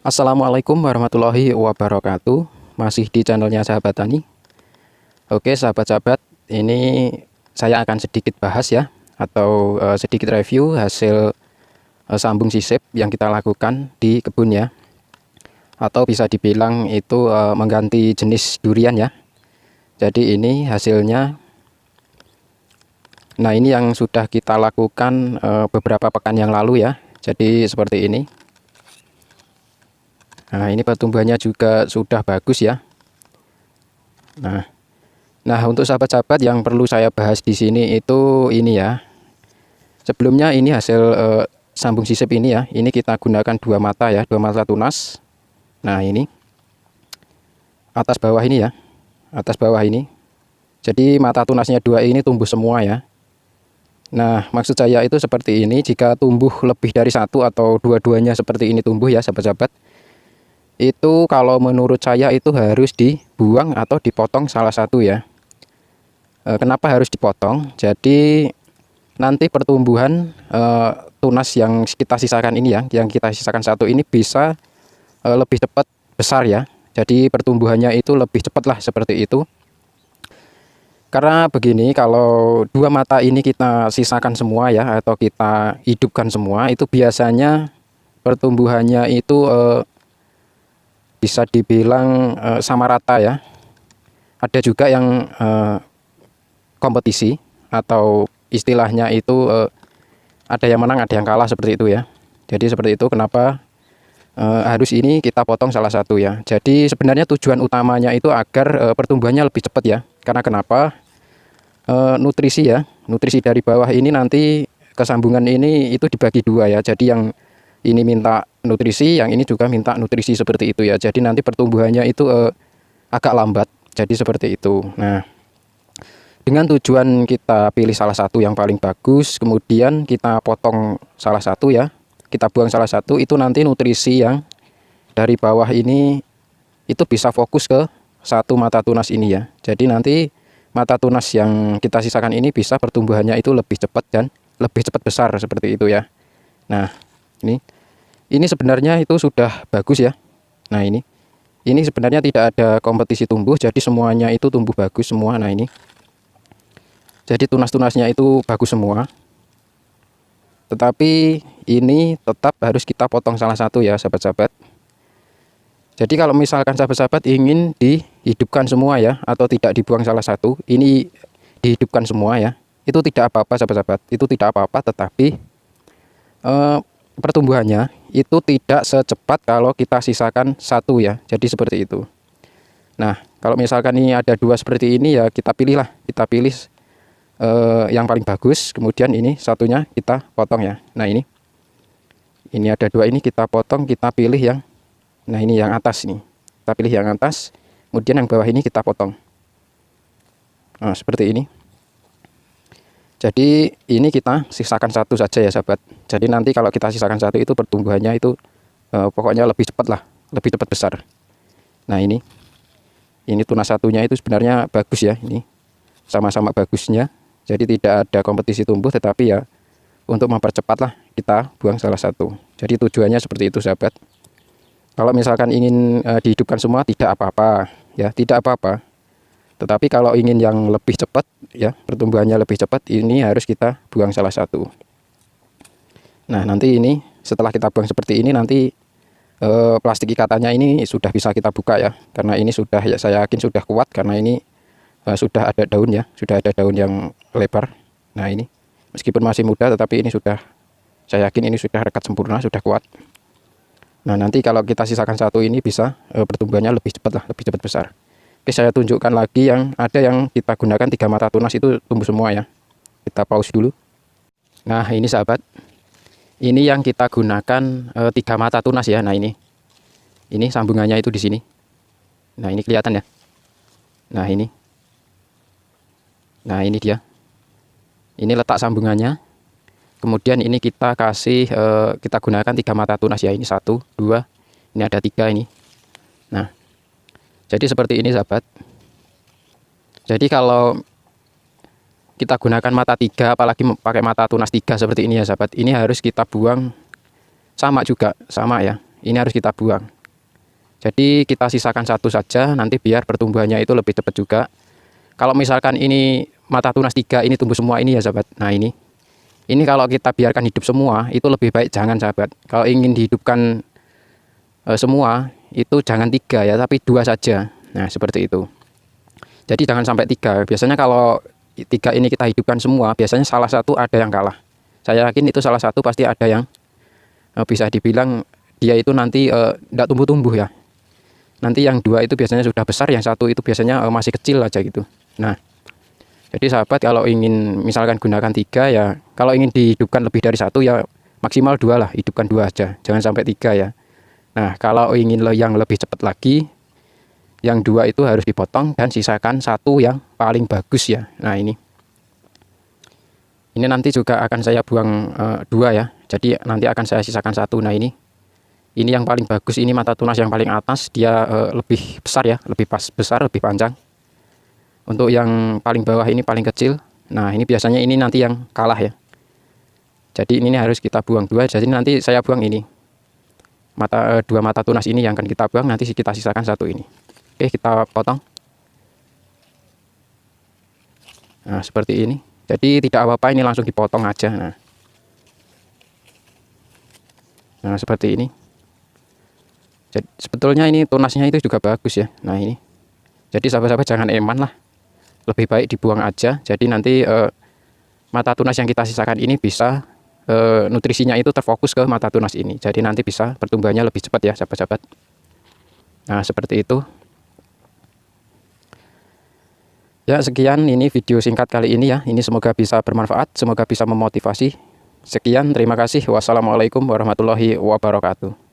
Assalamualaikum warahmatullahi wabarakatuh. Masih di channelnya Sahabat Tani. Oke sahabat-sahabat, ini saya akan sedikit bahas ya, atau sedikit review hasil sambung sisip yang kita lakukan di kebun ya. Atau bisa dibilang itu mengganti jenis durian ya. Jadi ini hasilnya. Nah ini yang sudah kita lakukan beberapa pekan yang lalu ya. Jadi seperti ini. Nah, ini pertumbuhannya juga sudah bagus ya. Nah, untuk sahabat-sahabat yang perlu saya bahas di sini itu ini ya. Sebelumnya ini hasil sambung sisip ini ya. Ini kita gunakan dua mata ya, dua mata tunas. Nah, ini atas bawah ini ya. Atas bawah ini. Jadi mata tunasnya dua ini tumbuh semua ya. Nah, maksud saya itu seperti ini. Jika tumbuh lebih dari satu atau dua-duanya seperti ini tumbuh ya sahabat-sahabat, itu kalau menurut saya itu harus dibuang atau dipotong salah satu ya. Kenapa harus dipotong? Jadi nanti pertumbuhan tunas yang kita sisakan ini ya, yang kita sisakan satu ini bisa lebih cepat besar ya. Jadi pertumbuhannya itu lebih cepat lah seperti itu. Karena begini, kalau dua mata ini kita sisakan semua ya, atau kita hidupkan semua, itu biasanya pertumbuhannya itu bisa dibilang sama rata ya. Ada juga yang kompetisi atau istilahnya itu ada yang menang, ada yang kalah seperti itu ya. Jadi seperti itu kenapa harus ini kita potong salah satu ya. Jadi sebenarnya tujuan utamanya itu agar pertumbuhannya lebih cepat ya. Karena kenapa? Nutrisi ya, nutrisi dari bawah ini nanti kesambungan ini itu dibagi dua ya. Jadi yang ini minta nutrisi, yang ini juga minta nutrisi seperti itu ya. Jadi nanti pertumbuhannya itu agak lambat. Jadi seperti itu. Nah, dengan tujuan kita pilih salah satu yang paling bagus, kemudian kita potong salah satu ya. Kita buang salah satu, itu nanti nutrisi yang dari bawah ini itu bisa fokus ke satu mata tunas ini ya. Jadi nanti mata tunas yang kita sisakan ini bisa pertumbuhannya itu lebih cepat dan lebih cepat besar seperti itu ya. Nah, ini sebenarnya itu sudah bagus ya. Nah ini sebenarnya tidak ada kompetisi tumbuh, jadi semuanya itu tumbuh bagus semua. Nah ini, jadi tunas-tunasnya itu bagus semua. Tetapi ini tetap harus kita potong salah satu ya sahabat-sahabat. Jadi kalau misalkan sahabat-sahabat ingin dihidupkan semua ya, atau tidak dibuang salah satu, ini dihidupkan semua ya, itu tidak apa-apa sahabat-sahabat, itu tidak apa-apa, tetapi pertumbuhannya itu tidak secepat kalau kita sisakan satu ya. Jadi seperti itu. Nah, kalau misalkan ini ada dua seperti ini ya, kita pilih yang paling bagus, kemudian ini satunya kita potong ya. Nah ini ada dua, ini kita potong, kita pilih yang, nah ini yang atas nih, kita pilih yang atas, kemudian yang bawah ini kita potong. Nah seperti ini. Jadi ini kita sisakan satu saja ya sahabat. Jadi nanti kalau kita sisakan satu itu pertumbuhannya itu pokoknya lebih cepat lah, lebih cepat besar. Nah ini tunas satunya itu sebenarnya bagus ya, ini sama-sama bagusnya. Jadi tidak ada kompetisi tumbuh, tetapi ya untuk mempercepat lah kita buang salah satu. Jadi tujuannya seperti itu sahabat. Kalau misalkan ingin dihidupkan semua tidak apa-apa ya, tidak apa-apa. Tetapi kalau ingin yang lebih cepat ya, pertumbuhannya lebih cepat, ini harus kita buang salah satu. Nah nanti ini setelah kita buang seperti ini, nanti plastik ikatannya ini sudah bisa kita buka ya. Karena ini sudah ya, saya yakin sudah kuat, karena ini sudah ada daun ya, sudah ada daun yang lebar. Nah ini meskipun masih muda, tetapi ini sudah, saya yakin ini sudah rekat sempurna, sudah kuat. Nah nanti kalau kita sisakan satu ini bisa pertumbuhannya lebih cepat lah, lebih cepat besar. Oke, saya tunjukkan lagi yang ada, yang kita gunakan tiga mata tunas itu tumbuh semua ya. Kita pause dulu. Nah ini sahabat, ini yang kita gunakan tiga mata tunas ya. Nah ini sambungannya itu di sini. Nah ini kelihatan ya. Nah ini dia. Ini letak sambungannya. Kemudian ini kita kasih kita gunakan tiga mata tunas ya. Ini satu, dua, ini ada tiga ini. Nah jadi seperti ini sahabat. Jadi kalau kita gunakan mata tiga, apalagi pakai mata tunas tiga seperti ini ya sahabat, ini harus kita buang sama juga, sama ya. ini harus kita buang. Jadi kita sisakan satu saja, nanti biar pertumbuhannya itu lebih cepat juga. Kalau misalkan ini mata tunas 3 ini tumbuh semua ini ya sahabat. Nah ini kalau kita biarkan hidup semua itu lebih baik jangan sahabat. Kalau ingin dihidupkan semua itu jangan 3 ya, tapi 2 saja. Nah seperti itu. Jadi jangan sampai 3. Biasanya kalau 3 ini kita hidupkan semua, biasanya salah satu ada yang kalah. Saya yakin itu salah satu pasti ada yang bisa dibilang dia itu nanti tidak tumbuh-tumbuh ya. Nanti yang 2 itu biasanya sudah besar, yang 1 itu biasanya masih kecil aja gitu. Nah, jadi sahabat kalau ingin misalkan gunakan 3 ya, kalau ingin dihidupkan lebih dari 1 ya maksimal 2 lah, hidupkan 2 aja, jangan sampai 3 ya. Nah, kalau ingin yang lebih cepat lagi, yang 2 itu harus dipotong dan sisakan 1 yang paling bagus ya. Nah ini nanti juga akan saya buang 2 ya, jadi nanti akan saya sisakan 1. Nah ini yang paling bagus, ini mata tunas yang paling atas, dia lebih besar ya, lebih besar, lebih panjang. Untuk yang paling bawah ini paling kecil. Nah ini biasanya ini nanti yang kalah ya. Jadi ini harus kita buang 2, jadi nanti saya buang ini. 2 mata tunas ini yang akan kita buang, nanti kita sisakan 1 ini. Oke, kita potong. Nah seperti ini. Jadi tidak apa-apa, ini langsung dipotong aja. Nah seperti ini. Jadi, sebetulnya ini tunasnya itu juga bagus ya. Nah ini, jadi sahabat-sahabat jangan eman lah, lebih baik dibuang aja. Jadi nanti mata tunas yang kita sisakan ini bisa nutrisinya itu terfokus ke mata tunas ini. Jadi nanti bisa pertumbuhannya lebih cepat ya sahabat-sahabat. Nah seperti itu. Ya sekian ini video singkat kali ini ya. Ini semoga bisa bermanfaat, semoga bisa memotivasi. Sekian, terima kasih. Wassalamualaikum warahmatullahi wabarakatuh.